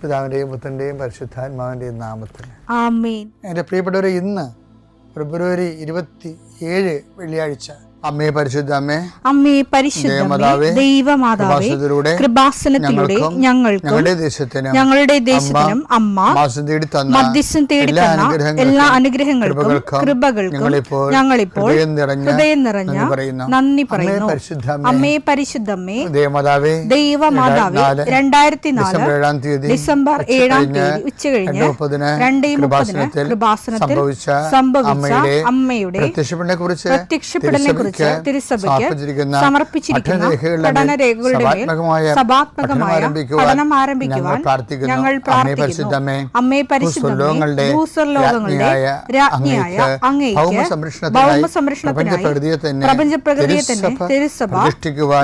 പിതാവിൻ്റെയും പുത്രൻ്റെയും പരിശുദ്ധാത്മാവിൻ്റെയും നാമത്തിൽ ആമേൻ. എൻ്റെ പ്രിയപ്പെട്ടവരെ, ഇന്ന് ഫെബ്രുവരി 27 വെള്ളിയാഴ്ച. അമ്മേ പരിശുദ്ധ അമ്മേ, അമ്മേ പരിശുദ്ധമേ, ദൈവമാതാവേ, കൃപാസനത്തിലൂടെ ഞങ്ങൾക്കും ഞങ്ങളുടെ ദേശത്തിനും അമ്മ മധ്യസ്ഥം തേടി തന്ന എല്ലാ അനുഗ്രഹങ്ങൾക്കും കൃപകൾക്കും ഞങ്ങളിപ്പോൾ ഹൃദയം നിറഞ്ഞ നന്ദി പറയുന്നു. അമ്മേ പരിശുദ്ധമേ, ദൈവമാതാവേ, 2004 ഡിസംബർ 7 ഉച്ചകഴിഞ്ഞ് 2:30 കൃപാസനത്തിൽ സംഭവിച്ച അമ്മയുടെ പ്രത്യക്ഷപ്പെടലിനെ കുറിച്ച് തിരുസഭയ്ക്ക് സമർപ്പിച്ചിരിക്കുന്ന പഠനരേഖകളുടെ മേൽ സഭാത്മകമായ പഠനം ആരംഭിക്കുവാൻ ഞങ്ങൾ പ്രാർത്ഥിക്കുന്നു. അമ്മേ പരിശുദ്ധമേ, ഭൂസ്വർലോകങ്ങളുടെ രാജ്ഞിയായ അങ്ങേയ്ക്ക് ഭൗമസംരക്ഷണത്തിനായി പ്രപഞ്ചപ്രകൃതിയെ തന്നെ തിരുസഭ പ്രതിഷ്ഠിക്കുവാൻ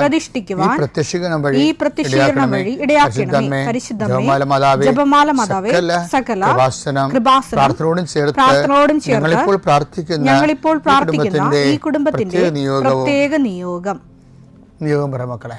ഈ പ്രത്യക്ഷീകരണം വഴി ഇടയാക്കണമേ. പരിശുദ്ധമേ, ജപമാല മാതാവേ, സകല കൃപാസനം പ്രാർത്ഥനയോടും ചേർത്ത് ഞങ്ങളിപ്പോൾ പ്രാർത്ഥിക്കുന്ന ഈ കുടുംബത്തിന്റെ പ്രത്യേക നിയോഗം പറ മക്കളെ.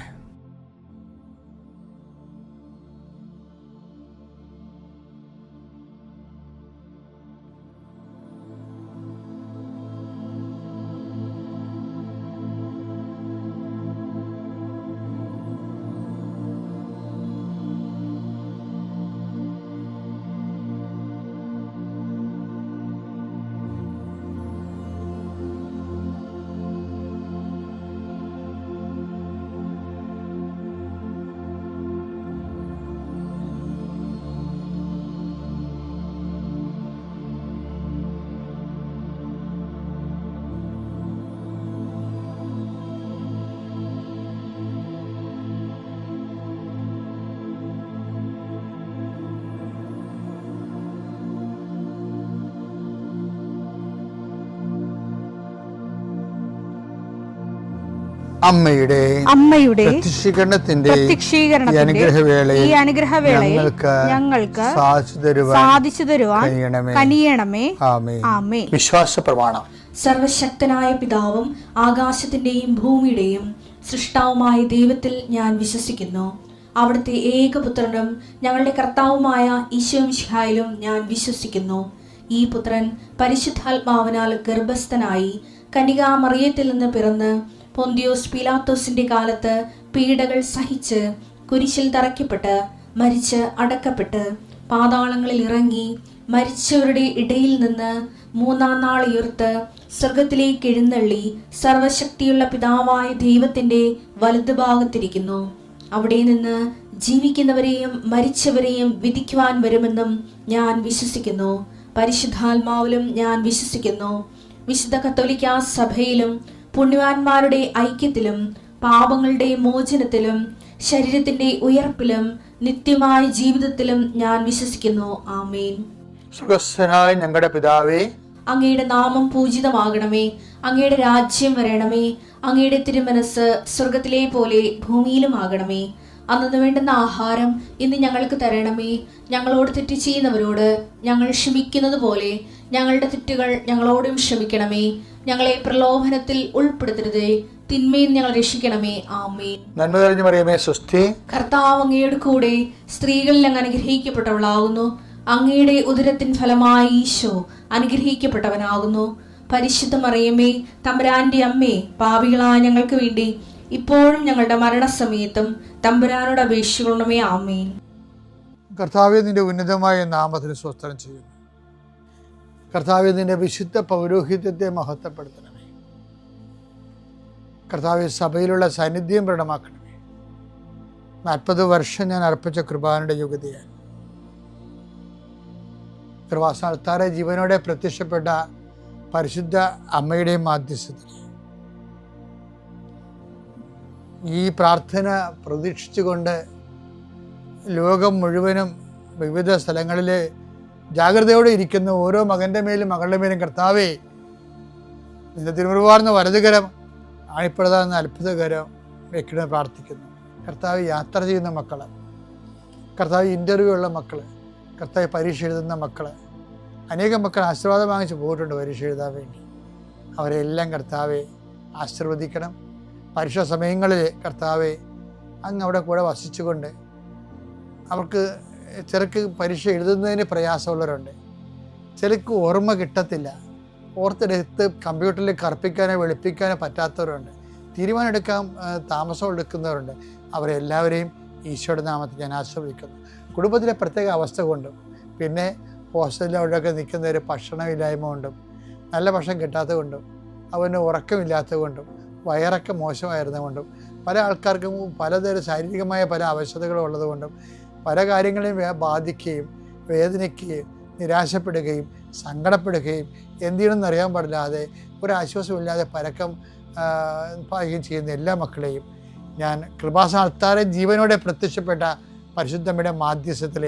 അമ്മയുടെ പ്രത്യക്ഷീകരണത്തിന്റെ ഈ അനുഗ്രഹവേളയിൽ ഞങ്ങൾക്ക് സാധിച്ചു തരുവാൻ കനിയണമേ. ആമേൻ. വിശ്വാസ പ്രമാണം. സർവശക്തനായ പിതാവും ആകാശത്തിന്റെയും ഭൂമിയുടെയും സൃഷ്ടാവുമായ ദൈവത്തിൽ ഞാൻ വിശ്വസിക്കുന്നു. അവിടുത്തെ ഏകപുത്രനും ഞങ്ങളുടെ കർത്താവുമായ ഈശോ മിശിഹായിലും ഞാൻ വിശ്വസിക്കുന്നു. ഈ പുത്രൻ പരിശുദ്ധാത്മാവിനാൽ ഗർഭസ്ഥനായി കന്യകാമറിയത്തിൽ നിന്ന് പിറന്ന് പൊന്തിയോസ് പീലാത്തോസിന്റെ കാലത്ത് പീഡകൾ സഹിച്ച് കുരിശിൽ തറയ്ക്കപ്പെട്ട് മരിച്ച് അടക്കപ്പെട്ട് പാതാളങ്ങളിൽ ഇറങ്ങി മരിച്ചവരുടെ ഇടയിൽ നിന്ന് 3-ാം നാൾ ഉയർത്ത് സ്വർഗത്തിലേക്ക് എഴുന്നള്ളി സർവശക്തിയുള്ള പിതാവായ ദൈവത്തിന്റെ വലതുഭാഗത്തിരിക്കുന്നു. അവിടെ നിന്ന് ജീവിക്കുന്നവരെയും മരിച്ചവരെയും വിധിക്കുവാൻ വരുമെന്നും ഞാൻ വിശ്വസിക്കുന്നു. പരിശുദ്ധാത്മാവിലും ഞാൻ വിശ്വസിക്കുന്നു. വിശുദ്ധ കത്തോലിക്കാ സഭയിലും പുണ്യവാന്മാരുടെ ഐക്യത്തിലും പാപങ്ങളുടെ മോചനത്തിലും ശരീരത്തിന്റെ ഉയർപ്പിലും നിത്യമായ ജീവിതത്തിലും ഞാൻ വിശ്വസിക്കുന്നു. ആമേൻ. സ്വർഗ്ഗസ്ഥനായ ഞങ്ങളുടെ പിതാവേ, അങ്ങയുടെ നാമം പൂജിതമാകണമേ. അങ്ങയുടെ രാജ്യം വരണമേ. അങ്ങയുടെ തിരുമനസ് സ്വർഗത്തിലെ പോലെ ഭൂമിയിലും ആകണമേ. അന്നു വേണ്ടുന്ന ആഹാരം ഇന്ന് ഞങ്ങൾക്ക് തരണമേ. ഞങ്ങളോട് തെറ്റ് ചെയ്യുന്നവരോട് ഞങ്ങൾ ക്ഷമിക്കുന്നത് പോലെ ഞങ്ങളുടെ തെറ്റുകൾ ഞങ്ങളോടും ക്ഷമിക്കണമേ. ഞങ്ങളെ പ്രലോഭനത്തിൽ ഉൾപ്പെടുത്തരുതേ, തിന്മയിൽ ഞങ്ങൾ രക്ഷിക്കണമേ. ആമേൻ. നന്മ നിറഞ്ഞ മറിയമേ, സ്വസ്തി. കർത്താവ് അങ്ങയുടെ കൂടെ സ്ത്രീകളിൽ അങ്ങ് അനുഗ്രഹിക്കപ്പെട്ടവളാകുന്നു. അങ്ങയുടെ ഉദരത്തിൻ ഫലമായി ഈശോ അനുഗ്രഹിക്കപ്പെട്ടവനാകുന്നു. പരിശുദ്ധ മറിയമേ, തമ്പുരാന്റെ അമ്മേ, പാപികളായ ഞങ്ങൾക്ക് വേണ്ടി ഇപ്പോഴും ഞങ്ങളുടെ മരണസമയത്തും തമ്പുരാനോട് അപേക്ഷിക്കണമേ. ആമേൻ. കർത്താവേ, നിന്റെ ഉന്നതമായ നാമത്തിന് സ്തോത്രം ചെയ്യുന്നു. കർത്താവേ, നിന്റെ വിശുദ്ധ പൗരോഹിത്യത്തെ മഹത്വപ്പെടുത്തണമേ. കർത്താവേ, സഭയിലുള്ള സാന്നിധ്യം പ്രകടമാക്കണമേ. 40 വർഷം ഞാൻ അർപ്പിച്ച കൃപാനയുടെ യോഗ്യതയാണ്. കൃപാസ്ഥാനത്താറെ ജീവനോടെ പ്രത്യക്ഷപ്പെട്ട പരിശുദ്ധ അമ്മയുടെ മാധ്യസ്ഥത്തിൽ ഈ പ്രാർത്ഥന പ്രതീക്ഷിച്ചുകൊണ്ട് ലോകം മുഴുവനും വിവിധ സ്ഥലങ്ങളിൽ ജാഗ്രതയോടെ ഇരിക്കുന്ന ഓരോ മകൻ്റെ മേലും മകളുടെ മേലും കർത്താവേ, നിന്റെ തിരുമുറിവാർന്ന വലതുകരം ആണിപ്പെടുന്ന അത്ഭുതകരം വെക്കണമെന്ന് പ്രാർത്ഥിക്കുന്നു. കർത്താവ് യാത്ര ചെയ്യുന്ന മക്കൾ, കർത്താവ് ഇൻ്റർവ്യൂ ഉള്ള മക്കൾ, കർത്താവ് പരീക്ഷ എഴുതുന്ന മക്കൾ, അനേകം മക്കൾ ആശീർവാദം വാങ്ങിച്ച് പോയിട്ടുണ്ട് പരീക്ഷ എഴുതാൻ വേണ്ടി. അവരെല്ലാം കർത്താവെ ആശീർവദിക്കണം. പരീക്ഷാ സമയങ്ങളിൽ കർത്താവെ അങ്ങ് അവിടെ കൂടെ വസിച്ചുകൊണ്ട് അവർക്ക് ചിലർക്ക് പരീക്ഷ എഴുതുന്നതിന് പ്രയാസമുള്ളവരുണ്ട്, ചിലർക്ക് ഓർമ്മ കിട്ടത്തില്ല, ഓർത്തെടുത്ത് കമ്പ്യൂട്ടറിൽ കറുപ്പിക്കാനോ വെളുപ്പിക്കാനോ പറ്റാത്തവരുണ്ട്, തീരുമാനം എടുക്കാൻ താമസം എടുക്കുന്നവരുണ്ട്. അവരെല്ലാവരെയും ഈശോയുടെ നാമത്തിൽ ഞാൻ ആശ്രയിക്കുന്നു. കുടുംബത്തിലെ പ്രത്യേക അവസ്ഥ കൊണ്ടും പിന്നെ ഹോസ്റ്റലിൽ അവിടെയൊക്കെ നിൽക്കുന്നവർ ഭക്ഷണമില്ലായ്മ കൊണ്ടും നല്ല ഭക്ഷണം കിട്ടാത്തത് കൊണ്ടും അവന് ഉറക്കമില്ലാത്തത് കൊണ്ടും വയറൊക്കെ മോശമായിരുന്നതുകൊണ്ടും പല ആൾക്കാർക്കും പലതരം ശാരീരികമായ പല അവശതകളും ഉള്ളതുകൊണ്ടും പല കാര്യങ്ങളെയും ബാധിക്കുകയും വേദനിക്കുകയും നിരാശപ്പെടുകയും സങ്കടപ്പെടുകയും എന്ത് ചെയ്യണമെന്ന് അറിയാൻ പാടില്ലാതെ ഒരാശ്വാസമില്ലാതെ പരക്കം പാകുകയും ചെയ്യുന്ന എല്ലാ മക്കളെയും ഞാൻ കൃപാസനത്താറെ ജീവനോടെ പ്രത്യക്ഷപ്പെട്ട പരിശുദ്ധമ്മയുടെ മാധ്യസ്ഥത്തിൽ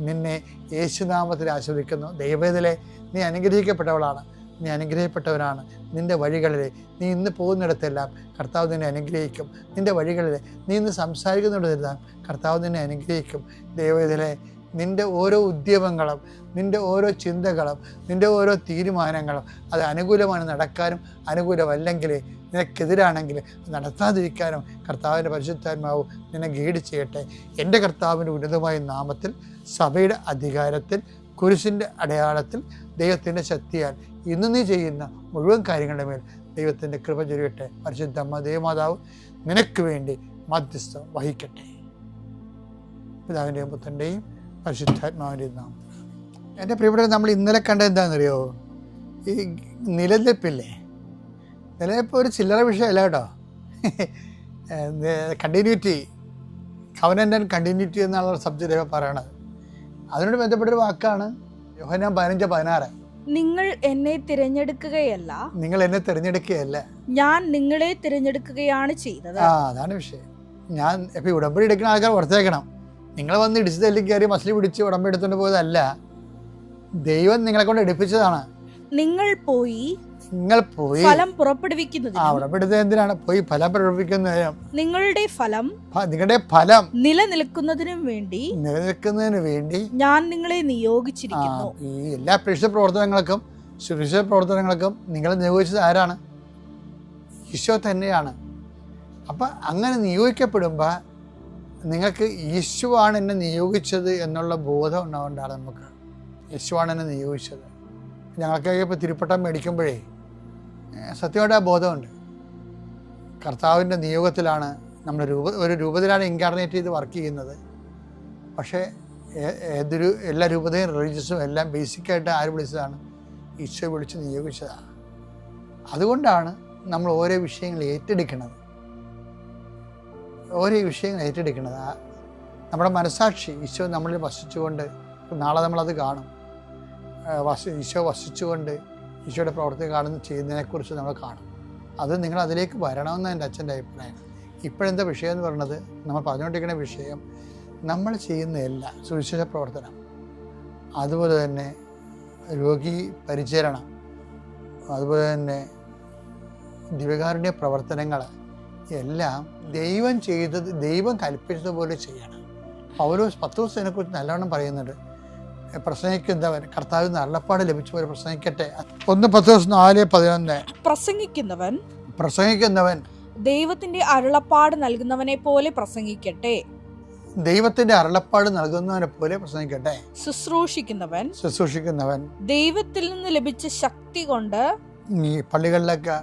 നിന്നെ യേശുനാമത്തിൽ ആശ്രയിക്കുന്നു. ദൈവത്തിലെ നീ അനുഗ്രഹിക്കപ്പെട്ടവളാണ്, നീ അനുഗ്രഹിക്കപ്പെട്ടവനാണ്. നിൻ്റെ വഴികളിൽ നീ ഇന്ന് പോകുന്നിടത്തെല്ലാം കർത്താവ് നിന്നെ അനുഗ്രഹിക്കും. നിൻ്റെ വഴികളിൽ നീ ഇന്ന് സംസാരിക്കുന്നിടത്തെല്ലാം കർത്താവ് നിന്നെ അനുഗ്രഹിക്കും. ദൈവത്തിലെ നിൻ്റെ ഓരോ ഉദ്യമങ്ങളും നിൻ്റെ ഓരോ ചിന്തകളും നിൻ്റെ ഓരോ തീരുമാനങ്ങളും അത് അനുകൂലമാണ് നടക്കാനും അനുകൂലമല്ലെങ്കിൽ നിനക്കെതിരാണെങ്കിൽ നടത്താതിരിക്കാനും കർത്താവിൻ്റെ പരിശുദ്ധാത്മാവ് നിന്നെ ഗൈഡ് ചെയ്യട്ടെ. എൻ്റെ കർത്താവിൻ്റെ ഉന്നതമായ നാമത്തിൽ സഭയുടെ അധികാരത്തിൽ കുരിശിൻ്റെ അടയാളത്തിൽ ദൈവത്തിൻ്റെ ശക്തിയാൽ ഇന്ന് നീ ചെയ്യുന്ന മുഴുവൻ കാര്യങ്ങളുടെ മേൽ ദൈവത്തിൻ്റെ കൃപ ചൊരിയട്ടെ. പരിശുദ്ധമ്മ ദൈവമാതാവ് നിനക്ക് വേണ്ടി മധ്യസ്ഥം വഹിക്കട്ടെ. പിതാവിൻ്റെയും പുത്രൻ്റെയും പരിശുദ്ധാത്മാവിൻ്റെയും നാമത്തിൽ. എൻ്റെ പ്രിയപ്പെട്ടവർ, നമ്മൾ ഇന്നലെ കണ്ടത് എന്താണെന്നറിയോ? ഈ നിലനിൽപ്പില്ലേ, നിലനിൽപ്പ് ഒരു ചില്ലറ വിഷയമല്ല കേട്ടോ. കണ്ടിന്യൂറ്റി, കവനൻ്റ് ആൻഡ് കണ്ടിന്യൂറ്റി എന്നുള്ള സബ്ജക്റ്റ് പറയണത്. അതിനോട് ബന്ധപ്പെട്ടൊരു വാക്കാണ് യോഹന്നാൻ 15:16. നിങ്ങൾ എന്നെ തിരഞ്ഞെടുക്കുകയല്ല, നിങ്ങൾ എന്നെ തിരഞ്ഞെടുക്കുകയല്ല, ഞാൻ നിങ്ങളെ തിരഞ്ഞെടുക്കുകയാണ് ചെയ്തത്. അതാണ് വിഷയം. ഞാൻ ഇപ്പം ഉടമ്പടി എടുക്കുന്ന ആൾക്കാർ ഓർത്തേക്കണം, നിങ്ങൾ വന്ന് ഇടിച്ചു തല്ലി കയറി മസിലി പിടിച്ച് ഉടമ്പടി എടുത്തുകൊണ്ട് പോയതല്ല, ദൈവം നിങ്ങളെ കൊണ്ട് എടുപ്പിച്ചതാണ്. നിങ്ങൾ പോയി ഫലം പുറപ്പെടുവിക്കുന്നതിനും, ഉടമ്പെടുത്തത് എന്തിനാണ്? പോയി ഫലം പുറപ്പെടുവിക്കുന്നതിനും നിങ്ങളുടെ ഫലം നിലനിൽക്കുന്നതിനും വേണ്ടി ഞാൻ നിങ്ങളെ നിയോഗിച്ചിരിക്കുന്നു. ഈ എല്ലാ സുവിശേഷ പ്രവർത്തനങ്ങൾക്കും നിങ്ങളെ നിയോഗിച്ചത് ആരാണ്? ഈശോ തന്നെയാണ്. അപ്പം അങ്ങനെ നിയോഗിക്കപ്പെടുമ്പോൾ നിങ്ങൾക്ക് യേശുവാണ് എന്നെ നിയോഗിച്ചത് എന്നുള്ള ബോധം ഉണ്ടാവേണ്ടതാണ്. നമുക്ക് യേശുവാണ് എന്നെ നിയോഗിച്ചത്. ഞങ്ങൾക്കൊക്കെ ഇപ്പോൾ തിരുപ്പട്ടം മേടിക്കുമ്പോഴേ സത്യമായിട്ട് ആ ബോധമുണ്ട്. കർത്താവിൻ്റെ നിയോഗത്തിലാണ് നമ്മൾ ഒരു രൂപത്തിലാണ് ഇൻകാർണേറ്റ് ചെയ്ത് വർക്ക് ചെയ്യുന്നത്. പക്ഷേ എല്ലാ രൂപതയും റിലീജിയസും എല്ലാം ബേസിക്കായിട്ട് ആര് വിളിച്ചതാണ്? ഈശോ വിളിച്ച് നിയോഗിച്ചതാണ്. അതുകൊണ്ടാണ് നമ്മൾ ഓരോ വിഷയങ്ങൾ ഏറ്റെടുക്കുന്നത്. നമ്മുടെ മനസാക്ഷി ഈശോ നമ്മളിൽ വസിച്ചുകൊണ്ട്, നാളെ നമ്മളത് കാണും, ഈശോ വസിച്ചുകൊണ്ട് ഈശോയുടെ പ്രവർത്തി ചെയ്യുന്നതിനെക്കുറിച്ച് നമ്മൾ കാണും. അത് നിങ്ങൾ അതിലേക്ക് വരണമെന്ന് എൻ്റെ അച്ഛൻ്റെ അഭിപ്രായം. ഇപ്പോഴെന്താ വിഷയം എന്ന് പറയുന്നത്? നമ്മൾ പറഞ്ഞുകൊണ്ടിരിക്കുന്ന വിഷയം നമ്മൾ ചെയ്യുന്ന എല്ലാ സുവിശേഷ പ്രവർത്തനം, അതുപോലെ തന്നെ രോഗി പരിചരണം, അതുപോലെ തന്നെ ദിവ്യകാരുണ്യ പ്രവർത്തനങ്ങൾ എല്ലാം ദൈവം കൽപ്പിച്ചതുപോലെ ചെയ്യണം. പൗലോസ് 10 ദിവസത്തിനെക്കുറിച്ച് നല്ലവണ്ണം പറയുന്നുണ്ട്. പ്രസംഗിക്കുന്നവൻ കർത്താവിന് അരുളപ്പാട് ലഭിച്ച പോലെ പ്രസംഗിക്കട്ടെ. 1 Petrus 4:11. പ്രസംഗിക്കുന്നവൻ ദൈവത്തിന്റെ അരുളപ്പാട് നൽകുന്നവനെ പോലെ പ്രസംഗിക്കട്ടെ. ദൈവത്തിന്റെ അരുളപ്പാട് നൽകുന്നവനെ പോലെ പ്രസംഗിക്കട്ടെ. ശുശ്രൂഷിക്കുന്നവൻ ദൈവത്തിൽ നിന്ന് ലഭിച്ച ശക്തി കൊണ്ട്. ഈ പള്ളികളിലൊക്കെ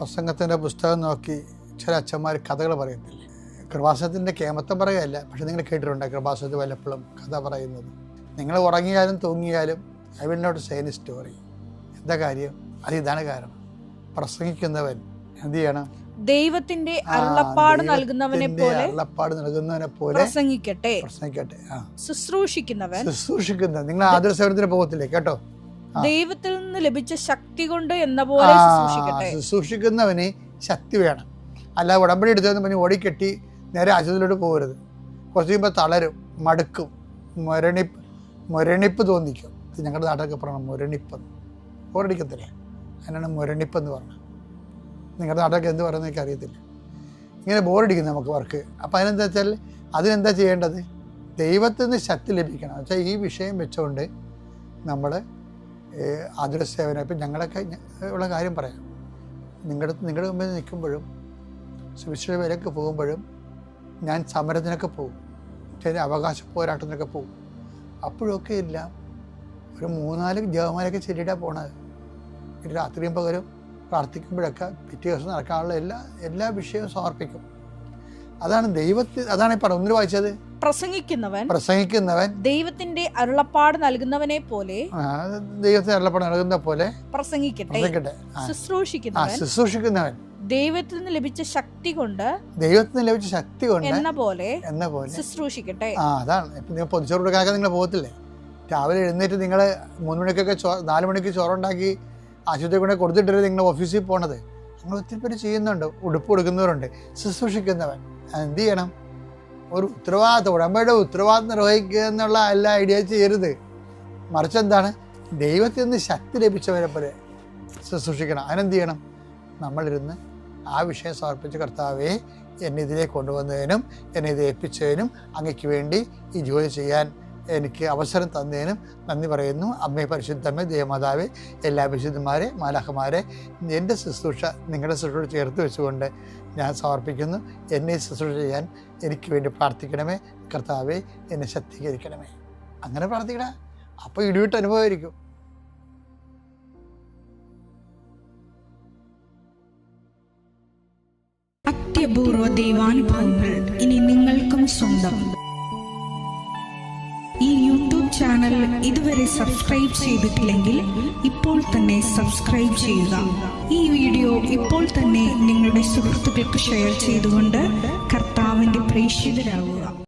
പ്രസംഗത്തിന്റെ പുസ്തകം നോക്കി ചില അച്ഛന്മാർ കഥകൾ പറയത്തില്ലേ? കൃപാസനത്തിന്റെ കേമത്തം പറയുകയല്ല, പക്ഷെ നിങ്ങൾ കേട്ടിട്ടുണ്ട് കൃപാസനത്തിൽ വല്ലപ്പോഴും കഥ പറയുന്നത്. നിങ്ങൾ ഉറങ്ങിയാലും തൂങ്ങിയാലും I will not say any story. എന്താ കാര്യം? ഇതാണ് കാരണം. പ്രസംഗിക്കുന്നവൻ എന്ത് ചെയ്യണം? ദൈവത്തിന്റെ അരുളപ്പാട് നൽകുന്നവനെ പോലെ പ്രസംഗിക്കട്ടെ. ശുശ്രൂഷിക്കുന്നവൻ നിങ്ങൾ ആതുര സേവനത്തിന് പോകത്തില്ലേ? കേട്ടോ, ദൈവത്തിൽ നിന്ന് ലഭിച്ച ശക്തി കൊണ്ട് എന്ന പോലെ ശുശ്രൂഷിക്കട്ടെ. ശുശ്രൂഷിക്കുന്നവന് ശക്തി വേണം. അല്ല ഉടമ്പടി എടുത്തതെന്ന് പറഞ്ഞ് ഓടിക്കെട്ടി നേരെ ആശുപത്രിയിലോട്ട് പോകരുത്. കുറച്ച് കഴിയുമ്പോൾ തളരും, മടുക്കും, മുരണിപ്പ് തോന്നിക്കും. ഞങ്ങളുടെ നാട്ടിലൊക്കെ പറയണം മുരണിപ്പെന്ന്. ബോറടിക്കത്തില്ലേ? അതിനാണ് മുരണിപ്പെന്ന് പറഞ്ഞത്. നിങ്ങളുടെ നാട്ടിലൊക്കെ എന്ത് പറയുന്നത് എനിക്ക് അറിയത്തില്ല. ഇങ്ങനെ ബോറടിക്കുന്നു നമുക്ക് വർക്ക്. അപ്പോൾ അതിനെന്താ വെച്ചാൽ അതിനെന്താ ചെയ്യേണ്ടത്? ദൈവത്തിൽ നിന്ന് ശക്തി ലഭിക്കണം. വെച്ചാൽ ഈ വിഷയം വെച്ചുകൊണ്ട് നമ്മൾ ആതുര സേവനം, ഇപ്പം ഞങ്ങളൊക്കെ ഉള്ള കാര്യം പറയാം. നിങ്ങളുടെ മുമ്പിൽ നിൽക്കുമ്പോഴും സുവിശേഷ വേലയ്ക്ക് പോകുമ്പോഴും ഞാൻ സമരത്തിനൊക്കെ പോകും. ചില അവകാശ പോരാട്ടത്തിനൊക്കെ പോകും. അപ്പോഴൊക്കെ എല്ലാം ഒരു 3-4 ജപമാലയൊക്കെ ചൊല്ലിയിട്ടാണ് പോണത്. പിന്നെ രാത്രിയും പകലും പ്രാർത്ഥിക്കുമ്പോഴൊക്കെ പിറ്റേ ദിവസം നടക്കാനുള്ള എല്ലാ വിഷയവും സമർപ്പിക്കും. അതാണ് അതാണ് ഈ പടം ഒന്നിൽ വായിച്ചത്. പ്രസംഗിക്കുന്നവൻ ദൈവത്തിന്റെ അരുളപ്പാട് നൽകുന്നവനെ പോലെ ദൈവത്തിന്റെ അരുളപ്പാട് നൽകുന്ന പോലെ പ്രസംഗിക്കട്ടെ. ശുശ്രൂഷിക്കുന്നവൻ ദൈവത്തിൽ നിന്ന് ലഭിച്ച ശക്തി കൊണ്ട് എന്ന പോലെ ശുശ്രൂഷിക്കട്ടെ. അതാണ്. ഇപ്പൊ നിങ്ങൾ പൊതിച്ചോറ് കൊടുക്കാനൊക്കെ നിങ്ങൾ പോകത്തില്ലേ? രാവിലെ എഴുന്നേറ്റ് നിങ്ങൾ 3 മണിക്കൊക്കെ 4 മണിക്ക് ചോറുണ്ടാക്കി ആശുപത്രി കൊണ്ട് കൊടുത്തിട്ടല്ലേ നിങ്ങൾ ഓഫീസിൽ പോണത്. നിങ്ങൾ ഒത്തിരി പേര് ചെയ്യുന്നുണ്ട്. ഉടുപ്പ് കൊടുക്കുന്നവരുണ്ട്. ശുശ്രൂഷിക്കുന്നവൻ എന്ത് ചെയ്യണം? ഒരു ഉത്തരവാദിത്വം, ഉടമ്പടിയുടെ ഉത്തരവാദിത്വം നിർവഹിക്കുക എന്നുള്ള എല്ലാ ഐഡിയ ചെയ്യരുത്. മറിച്ച് എന്താണ്? ദൈവത്തിൽ നിന്ന് ശക്തി ലഭിച്ചവരെ പോലെ ശുശ്രൂഷിക്കണം. അതിനെന്ത് ചെയ്യണം? നമ്മളിരുന്ന് ആ വിഷയം സമർപ്പിച്ച്, കർത്താവേ എന്നെ ഇതിലേക്ക് കൊണ്ടുവന്നതിനും എന്നെ ഇത് ഏൽപ്പിച്ചതിനും അങ്ങയ്ക്ക് വേണ്ടി ഈ ജോലി ചെയ്യാൻ എനിക്ക് അവസരം തന്നതിനും നന്ദി പറയുന്നു. അമ്മേ, പരിശുദ്ധമ്മേ, ദേവമാതാവേ, എല്ലാ വിശുദ്ധന്മാരെ, മാലാഖമാരെ, എൻ്റെ ശുശ്രൂഷ നിങ്ങളുടെ ശുശ്രൂഷ ചേർത്ത് വെച്ചുകൊണ്ട് ഞാൻ സമർപ്പിക്കുന്നു. എന്നെ ശുശ്രൂഷ ചെയ്യാൻ എനിക്ക് വേണ്ടി പ്രാർത്ഥിക്കണമേ. കർത്താവേ എന്നെ ശക്തീകരിക്കണമേ. അങ്ങനെ പ്രാർത്ഥിക്കണേ. അപ്പോൾ ഇടിവിട്ട് അനുഭവമായിരിക്കും. അത്യപൂർവ ദൈവാനുഭവങ്ങൾ ഇനി നിങ്ങൾക്കും സ്വന്തം. ഈ യൂട്യൂബ് ചാനൽ ഇതുവരെ സബ്സ്ക്രൈബ് ചെയ്തിട്ടില്ലെങ്കിൽ ഇപ്പോൾ തന്നെ സബ്സ്ക്രൈബ് ചെയ്യുക. ഈ വീഡിയോ ഇപ്പോൾ തന്നെ നിങ്ങളുടെ സുഹൃത്തുക്കൾക്ക് ഷെയർ ചെയ്തുകൊണ്ട് കർത്താവിൻ്റെ പ്രേക്ഷിതരാകുക.